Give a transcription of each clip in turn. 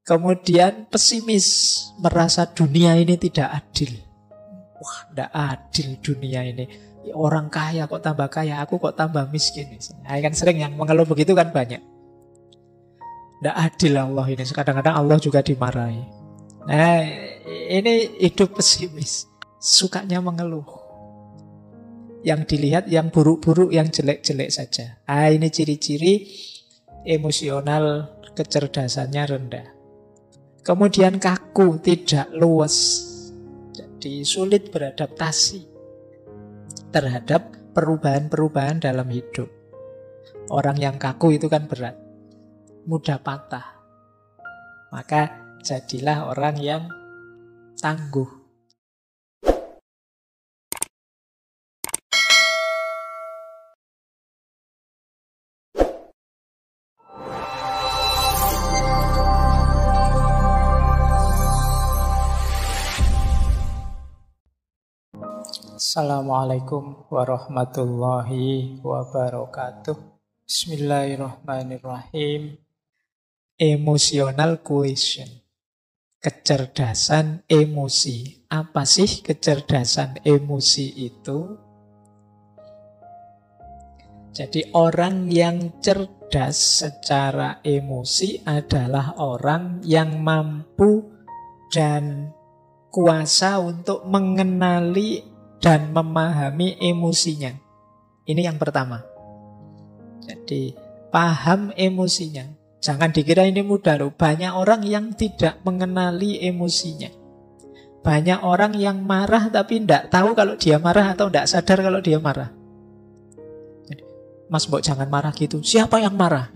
Kemudian pesimis, merasa dunia ini tidak adil. Wah, tidak adil dunia ini. Orang kaya kok tambah kaya, aku kok tambah miskin. Nah, kan sering yang mengeluh begitu kan banyak. Tidak adil Allah ini. Kadang-kadang Allah juga dimarahi. Nah, ini hidup pesimis. Sukanya mengeluh. Yang dilihat yang buruk-buruk, yang jelek-jelek saja. Ah, ini ciri-ciri emosional kecerdasannya rendah. Kemudian kaku, tidak luas. Jadi sulit beradaptasi terhadap perubahan-perubahan dalam hidup. Orang yang kaku itu kan berat, mudah patah. Maka jadilah orang yang tangguh. Assalamualaikum warahmatullahi wabarakatuh. Bismillahirrahmanirrahim. Emotional quotient. Kecerdasan emosi. Apa sih kecerdasan emosi itu? Jadi orang yang cerdas secara emosi adalah orang yang mampu dan kuasa untuk mengenali dan memahami emosinya. Ini yang pertama. Jadi paham emosinya. Jangan dikira ini mudah loh. Banyak orang yang tidak mengenali emosinya. Banyak orang yang marah tapi tidak tahu kalau dia marah atau tidak sadar kalau dia marah. Mas, mbok jangan marah gitu. Siapa yang marah?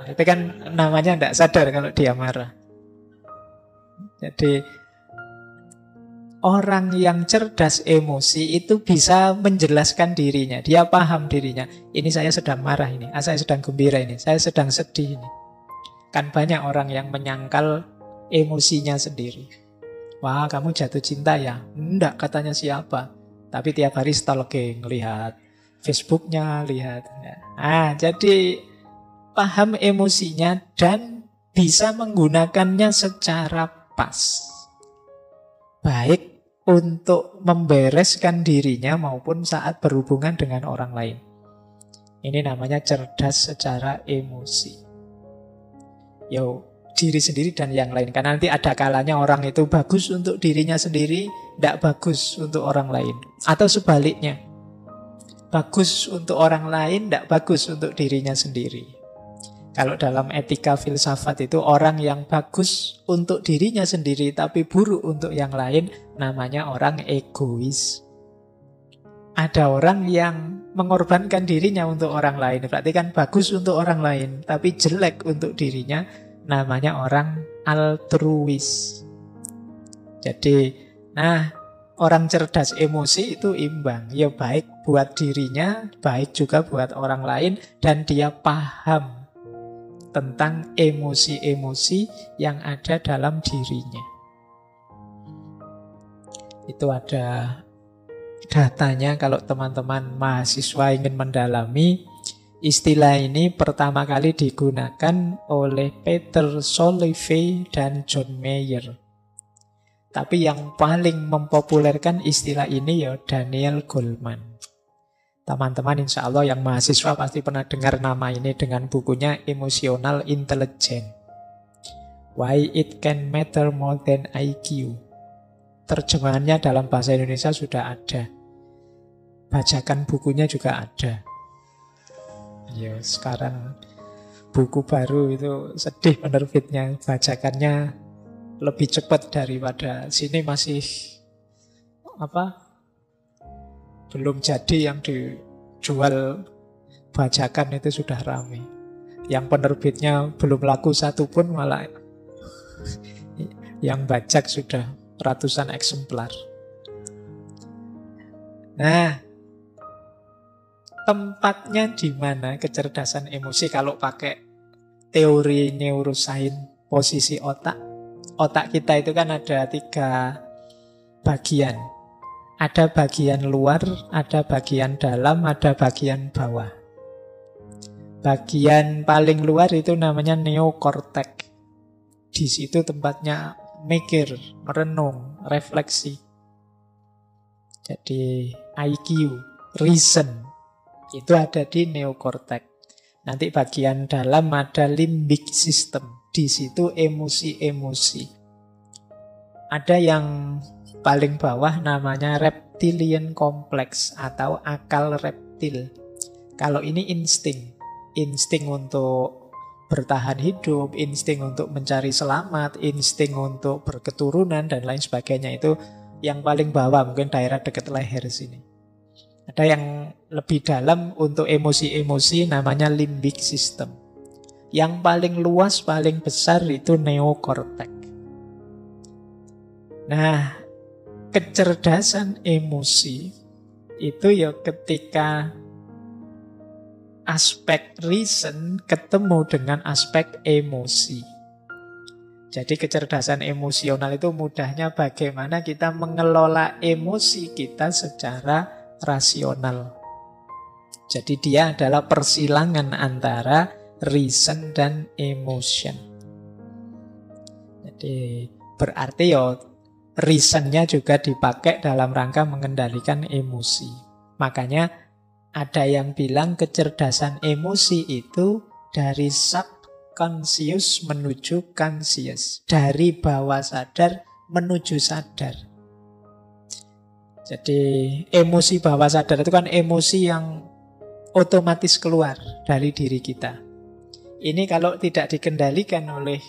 Itu kan namanya tidak sadar kalau dia marah. Jadi orang yang cerdas emosi itu bisa menjelaskan dirinya. Dia paham dirinya. Ini saya sedang marah ini. Saya sedang gembira ini. Saya sedang sedih ini. Kan banyak orang yang menyangkal emosinya sendiri. Wah, kamu jatuh cinta ya? Enggak, katanya siapa. Tapi tiap hari stalking, lihat Facebooknya, lihat. Jadi paham emosinya dan bisa menggunakannya secara pas. Baik untuk membereskan dirinya maupun saat berhubungan dengan orang lain. Ini namanya cerdas secara emosi. Diri sendiri dan yang lain. Karena nanti ada kalanya orang itu bagus untuk dirinya sendiri, tidak bagus untuk orang lain. Atau sebaliknya, bagus untuk orang lain, tidak bagus untuk dirinya sendiri. Kalau dalam etika filsafat itu orang yang bagus untuk dirinya sendiri tapi buruk untuk yang lain namanya orang egois. Ada orang yang mengorbankan dirinya untuk orang lain, berarti kan bagus untuk orang lain tapi jelek untuk dirinya, namanya orang altruis. Jadi, orang cerdas emosi itu imbang. Ya baik buat dirinya, baik juga buat orang lain, dan dia paham tentang emosi-emosi yang ada dalam dirinya. Itu ada datanya kalau teman-teman mahasiswa ingin mendalami. Istilah ini pertama kali digunakan oleh Peter Salovey dan John Mayer. Tapi yang paling mempopulerkan istilah ini ya Daniel Goleman. Teman-teman insya Allah yang mahasiswa pasti pernah dengar nama ini dengan bukunya Emotional Intelligence. Why it can matter more than IQ. Terjemahannya dalam bahasa Indonesia sudah ada. Bajakan bukunya juga ada. Ya, sekarang buku baru itu sedih penerbitnya. Bajakannya lebih cepat daripada sini masih belum jadi, yang dijual bajakan itu sudah ramai. Yang penerbitnya belum laku satu pun malah yang bajak sudah ratusan eksemplar. Tempatnya di mana kecerdasan emosi kalau pakai teori neuroscience posisi otak? Otak kita itu kan ada 3 bagian. Ada bagian luar, ada bagian dalam, ada bagian bawah. Bagian paling luar itu namanya neokortek. Di situ tempatnya mikir, merenung, refleksi. Jadi IQ, reason, itu ada di neokortek. Nanti bagian dalam ada limbic system. Di situ emosi-emosi. Ada yang paling bawah namanya reptilian complex atau akal reptil. Kalau ini insting. Insting untuk bertahan hidup, insting untuk mencari selamat, insting untuk berketurunan, dan lain sebagainya. Itu yang paling bawah, mungkin daerah dekat leher sini. Ada yang lebih dalam untuk emosi-emosi namanya limbic system. Yang paling luas, paling besar itu neokortek. Nah, kecerdasan emosi itu ya ketika aspek reason ketemu dengan aspek emosi. Jadi kecerdasan emosional itu mudahnya bagaimana kita mengelola emosi kita secara rasional. Jadi dia adalah persilangan antara reason dan emotion. Jadi berarti ya reasonnya juga dipakai dalam rangka mengendalikan emosi. Makanya ada yang bilang kecerdasan emosi itu dari subconscious menuju conscious. Dari bawah sadar menuju sadar. Jadi emosi bawah sadar itu kan emosi yang otomatis keluar dari diri kita. Ini kalau tidak dikendalikan oleh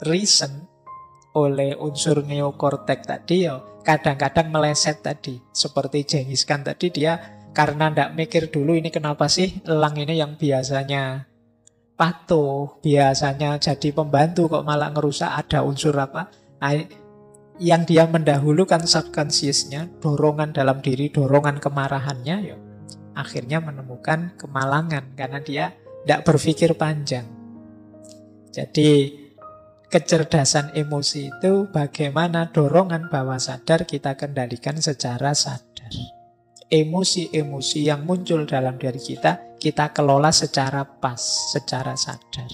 reason, oleh unsur neokortek tadi, ya kadang-kadang meleset tadi. Seperti Genghis Khan tadi, dia karena tidak mikir dulu ini kenapa sih elang ini yang biasanya patuh, biasanya jadi pembantu kok malah ngerusak, ada unsur apa? Yang dia mendahulukan subconsciousnya, dorongan dalam diri, dorongan kemarahannya, ya akhirnya menemukan kemalangan karena dia tidak berpikir panjang. Jadi kecerdasan emosi itu bagaimana dorongan bawah sadar kita kendalikan secara sadar. Emosi-emosi yang muncul dalam diri kita kelola secara pas, secara sadar.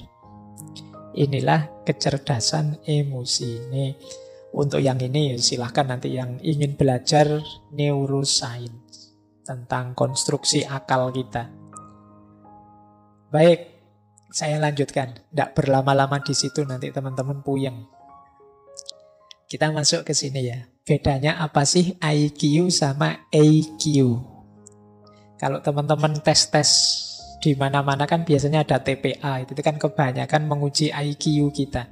Inilah kecerdasan emosi. Ini untuk yang ini silahkan nanti yang ingin belajar neuroscience tentang konstruksi akal kita. Baik, saya lanjutkan. Tidak berlama-lama di situ nanti teman-teman puyeng. Kita masuk ke sini ya. Bedanya apa sih IQ sama AQ? Kalau teman-teman tes-tes di mana-mana kan biasanya ada TPA. Itu kan kebanyakan menguji IQ kita.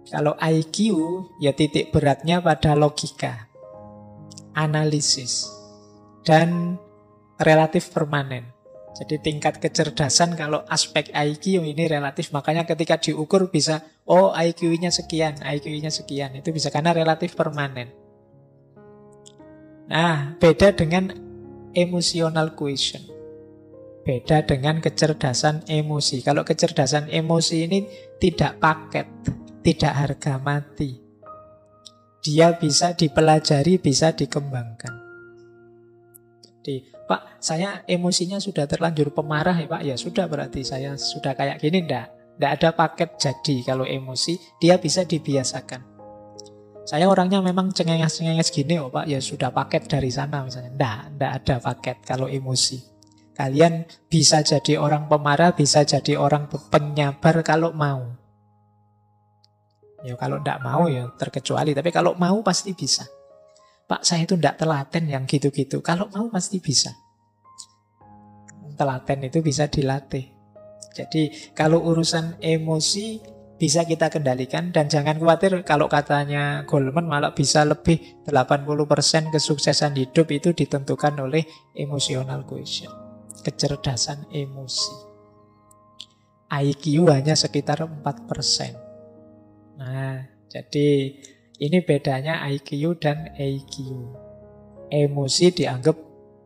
Kalau IQ ya titik beratnya pada logika, analisis, dan relatif permanen. Jadi tingkat kecerdasan kalau aspek IQ ini relatif. Makanya ketika diukur bisa, oh IQ-nya sekian, IQ-nya sekian. Itu bisa karena relatif permanen. Nah, beda dengan emotional quotient. Beda dengan kecerdasan emosi. Kalau kecerdasan emosi ini tidak paket, tidak harga mati. Dia bisa dipelajari, bisa dikembangkan. Jadi, Pak, saya emosinya sudah terlanjur pemarah ya Pak. Ya sudah, berarti saya sudah kayak gini. Enggak ada paket jadi kalau emosi. Dia bisa dibiasakan. Saya orangnya memang cengenges-cengenges gini oh Pak. Ya sudah paket dari sana misalnya. Enggak ada paket kalau emosi. Kalian bisa jadi orang pemarah, bisa jadi orang penyabar kalau mau. Ya kalau enggak mau ya terkecuali. Tapi kalau mau pasti bisa. Pak, saya itu enggak telaten yang gitu-gitu. Kalau mau pasti bisa. Telaten itu bisa dilatih. Jadi kalau urusan emosi bisa kita kendalikan. Dan jangan khawatir kalau katanya Goleman malah bisa lebih 80% kesuksesan hidup itu ditentukan oleh emotional quotient. Kecerdasan emosi. IQ hanya sekitar 4%. Nah, jadi ini bedanya IQ dan AQ. Emosi dianggap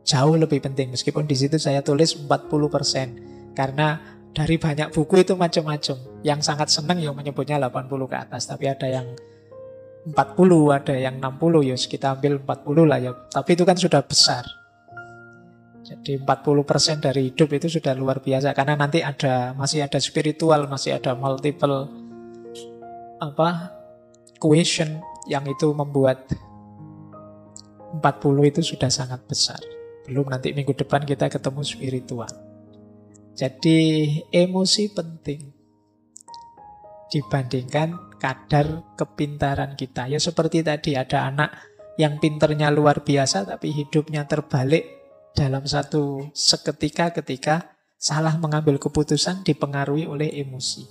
jauh lebih penting. Meskipun di situ saya tulis 40%. Karena dari banyak buku itu macam-macam. Yang sangat senang ya menyebutnya 80 ke atas. Tapi ada yang 40, ada yang 60. Ya kita ambil 40 lah ya. Tapi itu kan sudah besar. Jadi 40% dari hidup itu sudah luar biasa. Karena nanti masih ada spiritual, masih ada multiple question yang itu membuat 40 itu sudah sangat besar. Belum nanti minggu depan kita ketemu spiritual. Jadi emosi penting dibandingkan kadar kepintaran kita. Ya seperti tadi ada anak yang pinternya luar biasa tapi hidupnya terbalik dalam satu seketika ketika salah mengambil keputusan dipengaruhi oleh emosi.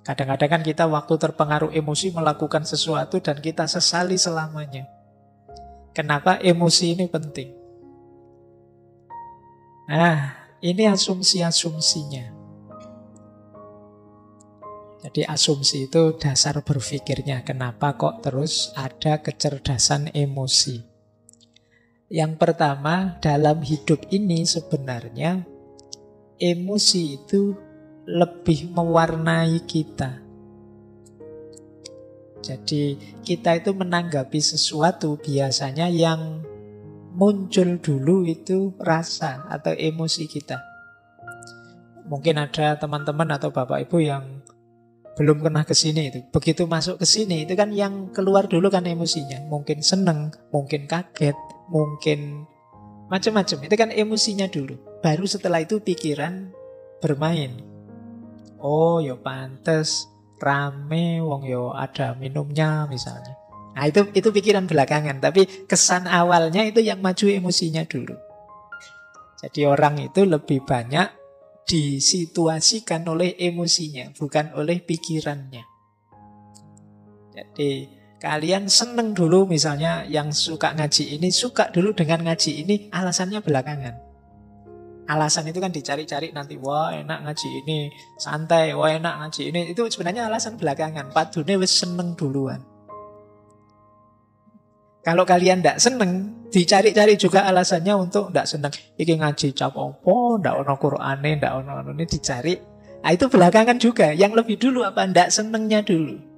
Kadang-kadang kan kita waktu terpengaruh emosi melakukan sesuatu dan kita sesali selamanya. Kenapa emosi ini penting? Nah, ini asumsi-asumsinya. Jadi asumsi itu dasar berpikirnya. Kenapa kok terus ada kecerdasan emosi? Yang pertama, dalam hidup ini sebenarnya emosi itu lebih mewarnai kita. Jadi kita itu menanggapi sesuatu biasanya yang muncul dulu itu rasa atau emosi kita. Mungkin ada teman-teman atau bapak ibu yang belum pernah ke sini itu. Begitu masuk ke sini itu kan yang keluar dulu kan emosinya. Mungkin seneng, mungkin kaget, mungkin macam-macam. Itu kan emosinya dulu. Baru setelah itu pikiran bermain. Oh, yo pantes rame wong yo ada minumnya misalnya. Nah, itu pikiran belakangan, tapi kesan awalnya itu yang maju emosinya dulu. Jadi orang itu lebih banyak disituasikan oleh emosinya, bukan oleh pikirannya. Jadi kalian seneng dulu misalnya yang suka ngaji ini, suka dulu dengan ngaji ini, alasannya belakangan. Alasan itu kan dicari-cari nanti, wah enak ngaji ini, santai, wah enak ngaji ini. Itu sebenarnya alasan belakangan, padune wis seneng duluan. Kalau kalian tidak seneng, dicari-cari juga alasannya untuk tidak seneng. Iki ngaji cap opo, tidak ono Qur'ane, tidak ono ini dicari. Nah, itu belakangan juga. Yang lebih dulu apa? Tidak senengnya dulu.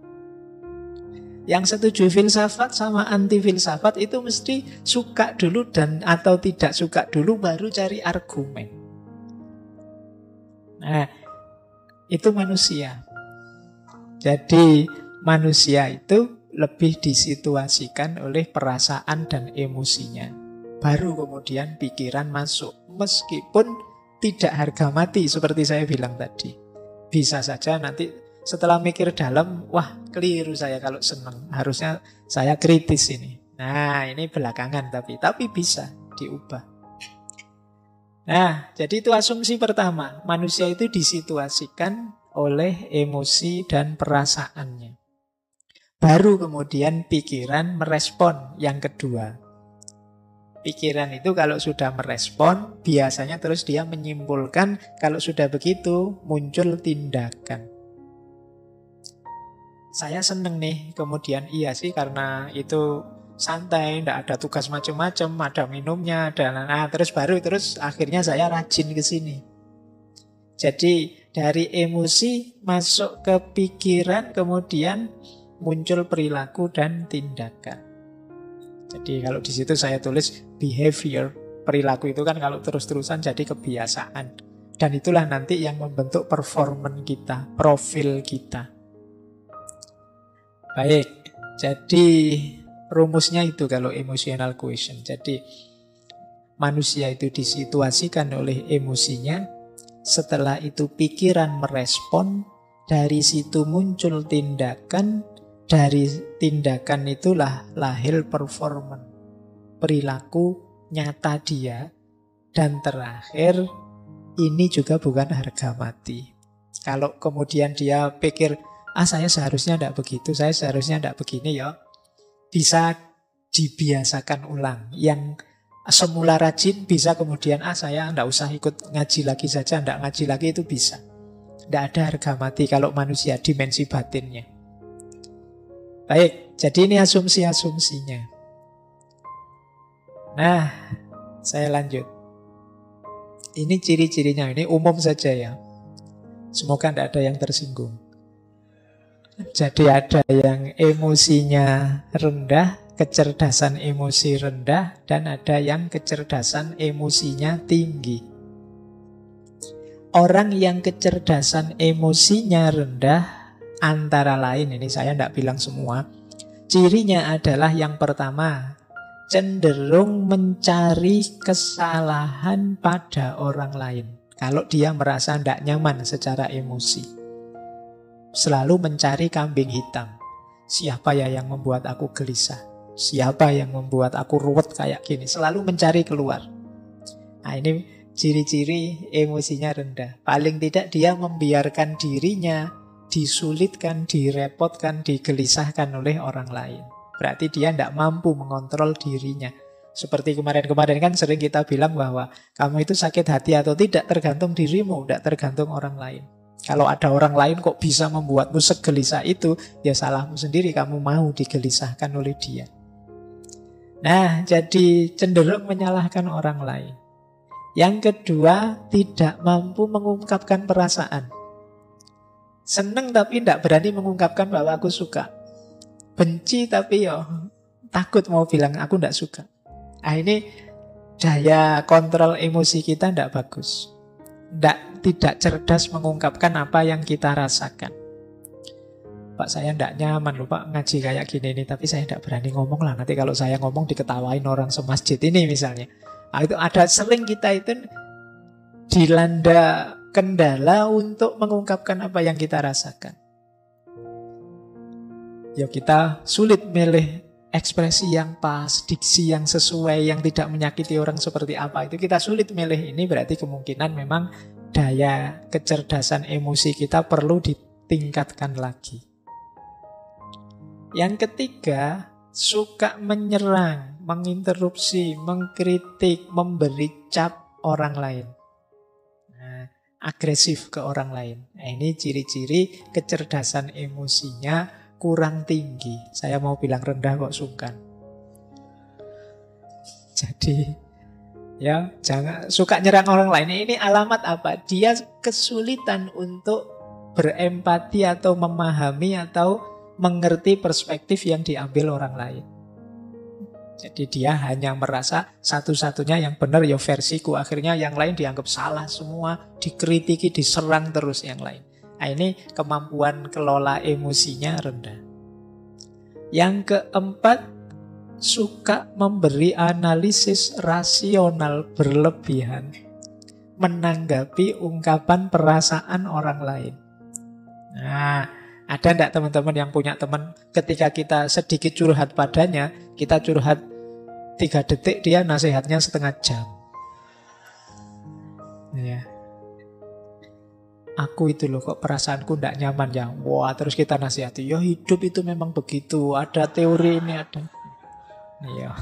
Yang setuju filsafat sama anti filsafat itu mesti suka dulu dan atau tidak suka dulu baru cari argumen. Nah, itu manusia. Jadi manusia itu lebih disituasikan oleh perasaan dan emosinya. Baru kemudian pikiran masuk. Meskipun tidak harga mati seperti saya bilang tadi. Bisa saja nanti setelah mikir dalam, wah keliru saya kalau senang. Harusnya saya kritis ini. Nah ini belakangan tapi bisa diubah. Nah jadi itu asumsi pertama. Manusia itu disituasikan oleh emosi dan perasaannya. Baru kemudian pikiran merespon yang kedua. Pikiran itu kalau sudah merespon, biasanya terus dia menyimpulkan, kalau sudah begitu muncul tindakan. Saya seneng nih, kemudian iya sih karena itu santai, tidak ada tugas macam-macam, ada minumnya, terus akhirnya saya rajin ke sini. Jadi dari emosi masuk ke pikiran, kemudian muncul perilaku dan tindakan. Jadi kalau di situ saya tulis behavior, perilaku itu kan kalau terus-terusan jadi kebiasaan. Dan itulah nanti yang membentuk performance kita, profil kita. Baik, jadi rumusnya itu kalau emotional quotient. Jadi manusia itu disituasikan oleh emosinya, setelah itu pikiran merespon, dari situ muncul tindakan. Dari tindakan itulah lahir performance, perilaku nyata dia. Dan terakhir, ini juga bukan harga mati. Kalau kemudian dia pikir, saya seharusnya tidak begitu, saya seharusnya tidak begini ya, bisa dibiasakan ulang. Yang semula rajin bisa kemudian, saya tidak usah ikut ngaji lagi saja, tidak ngaji lagi, itu bisa. Tidak ada harga mati kalau manusia dimensi batinnya. Baik, jadi ini asumsi-asumsinya. Nah, saya lanjut. Ini ciri-cirinya, ini umum saja ya. Semoga tidak ada yang tersinggung. Jadi ada yang emosinya rendah, kecerdasan emosi rendah, dan ada yang kecerdasan emosinya tinggi. Orang yang kecerdasan emosinya rendah Antara lain, ini saya tidak bilang semua, cirinya adalah yang pertama, cenderung mencari kesalahan pada orang lain. Kalau dia merasa tidak nyaman secara emosi, selalu mencari kambing hitam. Siapa ya yang membuat aku gelisah? Siapa yang membuat aku ruwet kayak gini? Selalu mencari keluar. Nah, ini ciri-ciri emosinya rendah. Paling tidak dia membiarkan dirinya disulitkan, direpotkan, digelisahkan oleh orang lain. Berarti dia tidak mampu mengontrol dirinya. Seperti kemarin-kemarin kan sering kita bilang bahwa kamu itu sakit hati atau tidak tergantung dirimu, tidak tergantung orang lain. Kalau ada orang lain kok bisa membuatmu segelisah itu, ya salahmu sendiri, kamu mau digelisahkan oleh dia. Nah, jadi cenderung menyalahkan orang lain. Yang kedua, tidak mampu mengungkapkan perasaan. Seneng tapi tidak berani mengungkapkan bahwa aku suka. Benci tapi takut mau bilang aku tidak suka. Nah, ini daya kontrol emosi kita tidak bagus. Tidak cerdas mengungkapkan apa yang kita rasakan. Pak, saya tidak nyaman loh Pak ngaji kayak gini nih, tapi saya tidak berani ngomong lah. Nanti kalau saya ngomong diketawain orang semasjid ini misalnya. Nah, itu ada sering kita itu dilanda kendala untuk mengungkapkan apa yang kita rasakan. Ya kita sulit milih ekspresi yang pas, diksi yang sesuai, yang tidak menyakiti orang seperti apa. Itu kita sulit milih. Ini berarti kemungkinan memang daya kecerdasan emosi kita perlu ditingkatkan lagi. Yang ketiga, suka menyerang, menginterupsi, mengkritik, memberi cap orang lain. Nah, agresif ke orang lain. Nah, ini ciri-ciri kecerdasan emosinya kurang tinggi. Saya mau bilang rendah kok sungkan. Jadi ya jangan suka nyerang orang lain. Ini alamat apa? Dia kesulitan untuk berempati atau memahami atau mengerti perspektif yang diambil orang lain. Jadi dia hanya merasa satu-satunya yang benar ya versiku. Akhirnya yang lain dianggap salah semua, dikritiki, diserang terus yang lain. Nah, ini kemampuan kelola emosinya rendah. Yang keempat, suka memberi analisis rasional berlebihan menanggapi ungkapan perasaan orang lain. Nah, ada enggak teman-teman yang punya teman ketika kita sedikit curhat padanya, kita curhat 3 detik, dia nasihatnya setengah jam. Ya. Aku itu loh kok perasaanku enggak nyaman ya. Wah, terus kita nasihati, ya hidup itu memang begitu, ada teori ini ada. Iya.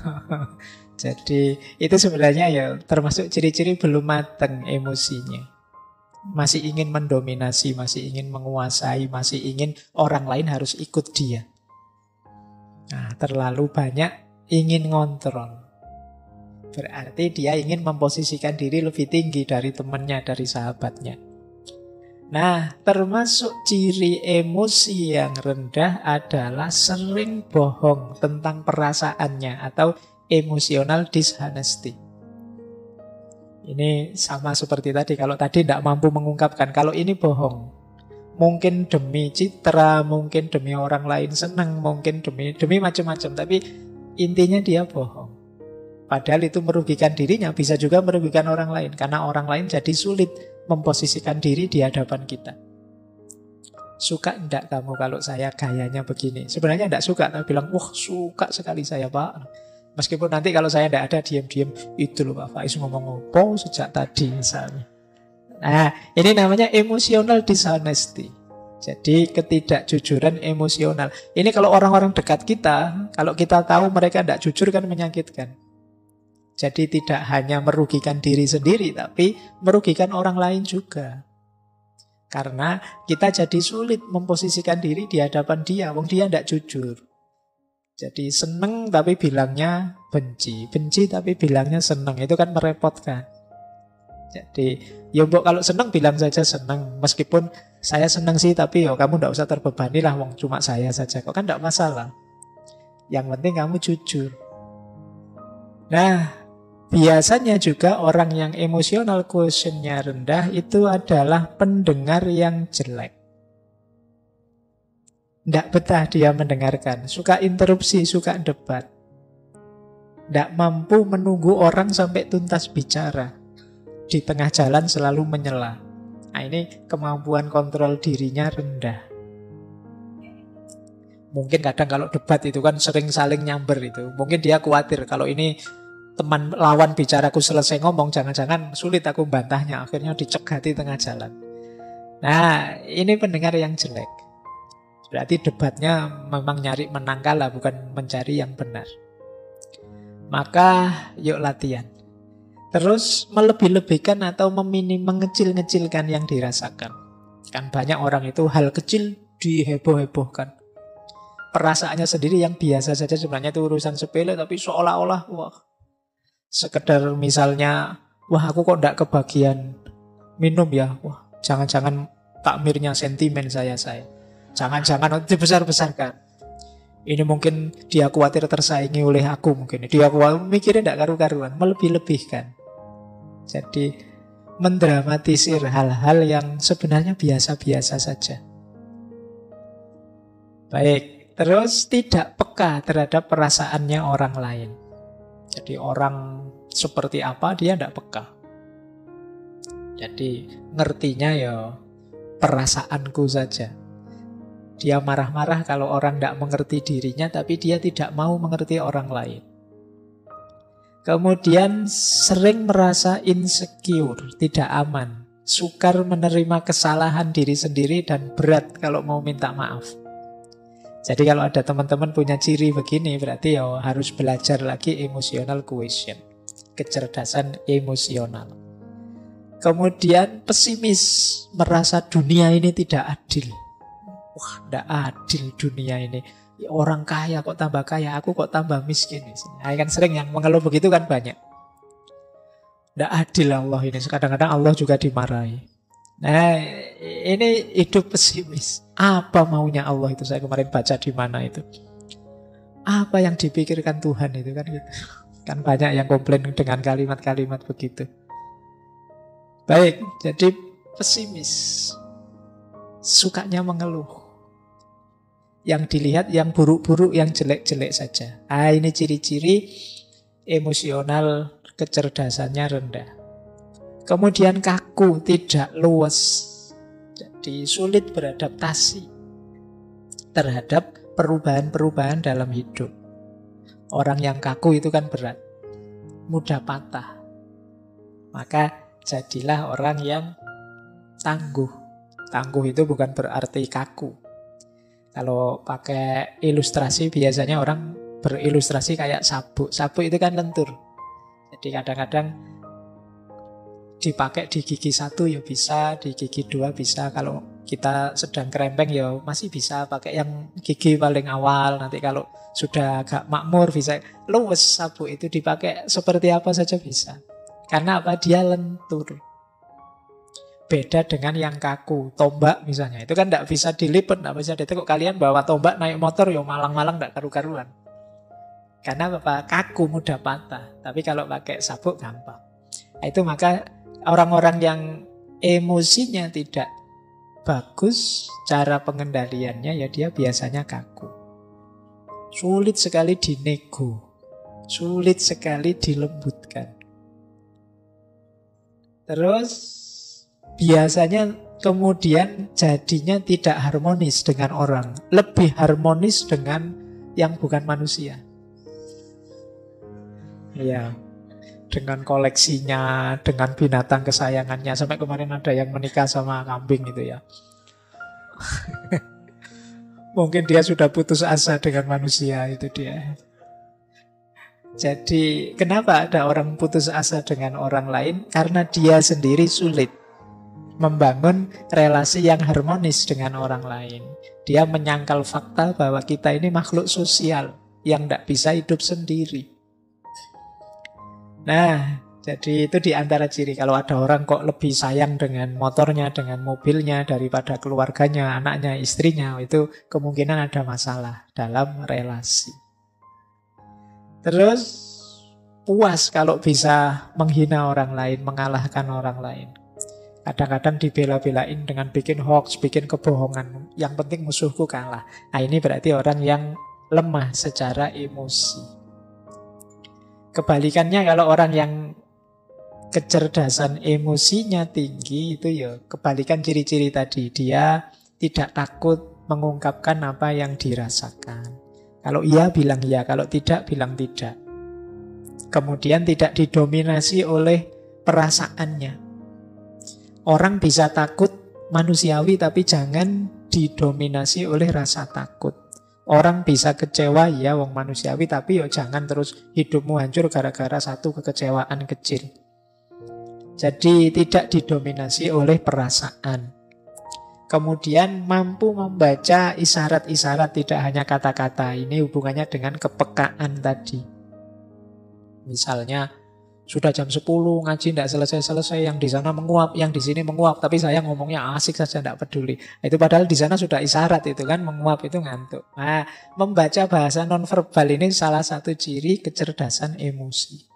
Jadi itu sebenarnya ya termasuk ciri-ciri belum matang emosinya. Masih ingin mendominasi, masih ingin menguasai, masih ingin orang lain harus ikut dia. Nah, terlalu banyak ingin ngontrol. Berarti dia ingin memposisikan diri lebih tinggi dari temannya, dari sahabatnya. Nah, termasuk ciri emosi yang rendah adalah sering bohong tentang perasaannya atau emotional dishonesty. Ini sama seperti tadi. Kalau tadi tidak mampu mengungkapkan, kalau ini bohong. Mungkin demi citra, mungkin demi orang lain senang, mungkin demi macam-macam. Tapi intinya dia bohong. Padahal itu merugikan dirinya, bisa juga merugikan orang lain. Karena orang lain jadi sulit memposisikan diri di hadapan kita. Suka enggak kamu kalau saya gayanya begini? Sebenarnya enggak suka, tapi bilang, wah suka sekali saya Pak. Meskipun nanti kalau saya tidak ada, diam-diam, itu loh Pak Faiz ngomong apa sejak tadi misalnya. Nah, ini namanya emotional dishonesty. Jadi ketidakjujuran emosional. Ini kalau orang-orang dekat kita, kalau kita tahu mereka tidak jujur kan menyakitkan. Jadi tidak hanya merugikan diri sendiri, tapi merugikan orang lain juga. Karena kita jadi sulit memposisikan diri di hadapan dia, wong dia tidak jujur. Jadi seneng tapi bilangnya benci, benci tapi bilangnya seneng, itu kan merepotkan. Jadi ya mbok kalau seneng bilang saja seneng, meskipun saya seneng sih tapi ya kamu tidak usah terbebani lah, wong cuma saya saja, kok kan tidak masalah. Yang penting kamu jujur. Nah, biasanya juga orang yang emotional quotient-nya rendah itu adalah pendengar yang jelek. Tidak betah dia mendengarkan, suka interupsi, suka debat. Tidak mampu menunggu orang sampai tuntas bicara. Di tengah jalan selalu menyela. Nah, ini kemampuan kontrol dirinya rendah. Mungkin kadang kalau debat itu kan sering saling nyamber itu. Mungkin dia khawatir kalau ini teman lawan bicaraku selesai ngomong, jangan-jangan sulit aku bantahnya. Akhirnya dicegati tengah jalan. Nah, ini pendengar yang jelek. Berarti debatnya memang nyari menang kalah, bukan mencari yang benar. Maka yuk latihan. Terus melebih-lebihkan atau mengecil-ngecilkan yang dirasakan. Kan banyak orang itu hal kecil diheboh-hebohkan. Perasaannya sendiri yang biasa saja sebenarnya itu urusan sepele, tapi seolah-olah wah, sekedar misalnya, wah aku kok enggak kebagian minum ya. Wah, jangan-jangan takmirnya sentimen saya. Jangan-jangan dibesar-besarkan. Ini mungkin dia khawatir tersaingi oleh aku mungkin. Dia khawatir mikirnya tidak karu-karuan, melebih-lebihkan. Jadi mendramatisir hal-hal yang sebenarnya biasa-biasa saja. Baik, terus tidak peka terhadap perasaannya orang lain. Jadi orang seperti apa dia tidak peka. Jadi ngertinya ya perasaanku saja. Dia marah-marah kalau orang tidak mengerti dirinya, tapi dia tidak mau mengerti orang lain. Kemudian sering merasa insecure, tidak aman, sukar menerima kesalahan diri sendiri dan berat kalau mau minta maaf. Jadi kalau ada teman-teman punya ciri begini, berarti ya harus belajar lagi emotional quotient, kecerdasan emosional. Kemudian pesimis, merasa dunia ini tidak adil. Wah, tidak adil dunia ini. Orang kaya kok tambah kaya, aku kok tambah miskin. Nah, kan sering yang mengeluh begitu kan banyak. Tidak adil Allah ini. Kadang-kadang Allah juga dimarahi. Nah, ini hidup pesimis. Apa maunya Allah itu? Saya kemarin baca di mana itu. Apa yang dipikirkan Tuhan itu kan gitu. Kan banyak yang komplain dengan kalimat-kalimat begitu. Baik, jadi pesimis. Sukanya mengeluh. Yang dilihat yang buruk-buruk, yang jelek-jelek saja. Ini ciri-ciri emosional kecerdasannya rendah. Kemudian kaku, tidak luas. Jadi sulit beradaptasi terhadap perubahan-perubahan dalam hidup. Orang yang kaku itu kan berat, mudah patah. Maka jadilah orang yang tangguh. Tangguh itu bukan berarti kaku. Kalau pakai ilustrasi biasanya orang berilustrasi kayak sabuk. Sabuk itu kan lentur. Jadi kadang-kadang dipakai di gigi satu ya bisa, di gigi dua bisa. Kalau kita sedang kerempeng ya masih bisa pakai yang gigi paling awal. Nanti kalau sudah agak makmur bisa. Luwes sabuk itu dipakai seperti apa saja bisa. Karena apa? Dia lentur. Beda dengan yang kaku, tombak misalnya. Itu kan tidak bisa dilipat, tidak bisa ditekuk. Kalian bawa tombak naik motor, ya malang-malang tidak karu-karuan. Karena apa? Kaku, mudah patah. Tapi kalau pakai sabuk gampang. Nah, itu maka orang-orang yang emosinya tidak bagus, cara pengendaliannya ya dia biasanya kaku. Sulit sekali dinego. Sulit sekali dilembutkan. Terus biasanya kemudian jadinya tidak harmonis dengan orang. Lebih harmonis dengan yang bukan manusia. Ya, dengan koleksinya, dengan binatang kesayangannya. Sampai kemarin ada yang menikah sama kambing itu ya. Mungkin dia sudah putus asa dengan manusia, itu dia. Jadi kenapa ada orang putus asa dengan orang lain? Karena dia sendiri sulit membangun relasi yang harmonis dengan orang lain. Dia menyangkal fakta bahwa kita ini makhluk sosial yang tidak bisa hidup sendiri. Nah, jadi itu diantara ciri. Kalau ada orang kok lebih sayang dengan motornya, dengan mobilnya daripada keluarganya, anaknya, istrinya, itu kemungkinan ada masalah dalam relasi. Terus puas kalau bisa menghina orang lain, mengalahkan orang lain. Kadang-kadang dibela-belain dengan bikin hoax, bikin kebohongan. Yang penting musuhku kalah. Nah, ini berarti orang yang lemah secara emosi. Kebalikannya kalau orang yang kecerdasan emosinya tinggi, itu ya kebalikan ciri-ciri tadi. Dia tidak takut mengungkapkan apa yang dirasakan. Kalau iya bilang iya, kalau tidak bilang tidak. Kemudian tidak didominasi oleh perasaannya. Orang bisa takut manusiawi tapi jangan didominasi oleh rasa takut. Orang bisa kecewa ya wong manusiawi tapi ya jangan terus hidupmu hancur gara-gara satu kekecewaan kecil. Jadi tidak didominasi oleh perasaan. Kemudian mampu membaca isyarat-isyarat, tidak hanya kata-kata. Ini hubungannya dengan kepekaan tadi. Misalnya sudah jam 10 ngaji tidak selesai-selesai, yang di sana menguap, yang di sini menguap, tapi saya ngomongnya asik saja, tidak peduli. Itu padahal di sana sudah isyarat itu kan, menguap itu ngantuk. Nah, membaca bahasa nonverbal ini salah satu ciri kecerdasan emosi.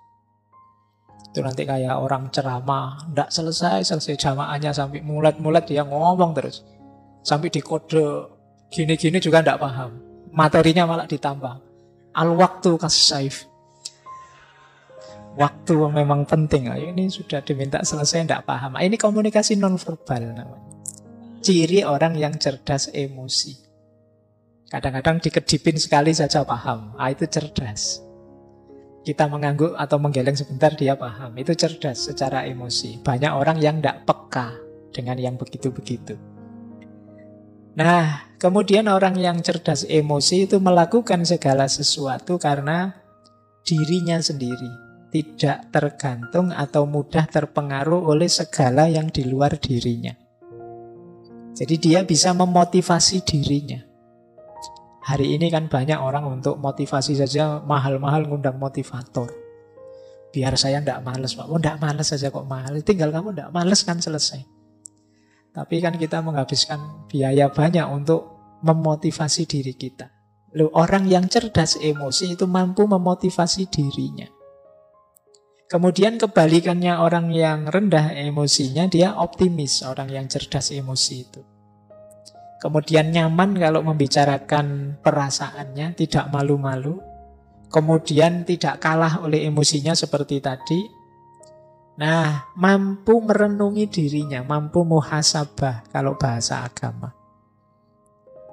Itu nanti kayak orang ceramah, tidak selesai jamaahnya sampai mulet-mulet dia ngomong terus. Sampai dikode gini-gini juga tidak paham. Materinya malah ditambah. Al-waktu kas-saif. Waktu memang penting. Ini sudah diminta selesai, tidak paham. Ini komunikasi nonverbal namanya. Ciri orang yang cerdas emosi. Kadang-kadang dikedipin sekali saja paham. Itu cerdas. Kita mengangguk atau menggeleng sebentar dia paham. Itu cerdas secara emosi. Banyak orang yang tidak peka dengan yang begitu-begitu. Nah, kemudian orang yang cerdas emosi itu melakukan segala sesuatu karena dirinya sendiri. Tidak tergantung atau mudah terpengaruh oleh segala yang di luar dirinya. Jadi dia bisa memotivasi dirinya. Hari ini kan banyak orang untuk motivasi saja mahal-mahal ngundang motivator. Biar saya tidak males, Pak. Oh, tidak males saja kok mahal. Tinggal kamu tidak males kan selesai. Tapi kan kita menghabiskan biaya banyak untuk memotivasi diri kita. Loh, orang yang cerdas emosi itu mampu memotivasi dirinya. Kemudian kebalikannya orang yang rendah emosinya, dia optimis, orang yang cerdas emosi itu. Kemudian nyaman kalau membicarakan perasaannya, tidak malu-malu. Kemudian tidak kalah oleh emosinya seperti tadi. Nah, mampu merenungi dirinya, mampu muhasabah kalau bahasa agama.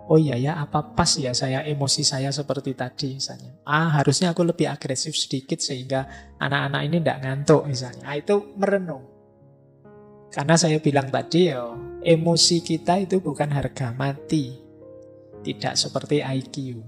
Oh iya ya, apa pas ya saya emosi saya seperti tadi misalnya. Harusnya aku lebih agresif sedikit sehingga anak-anak ini tidak ngantuk misalnya. Itu merenung. Karena saya bilang tadi ya, emosi kita itu bukan harga mati. Tidak seperti IQ.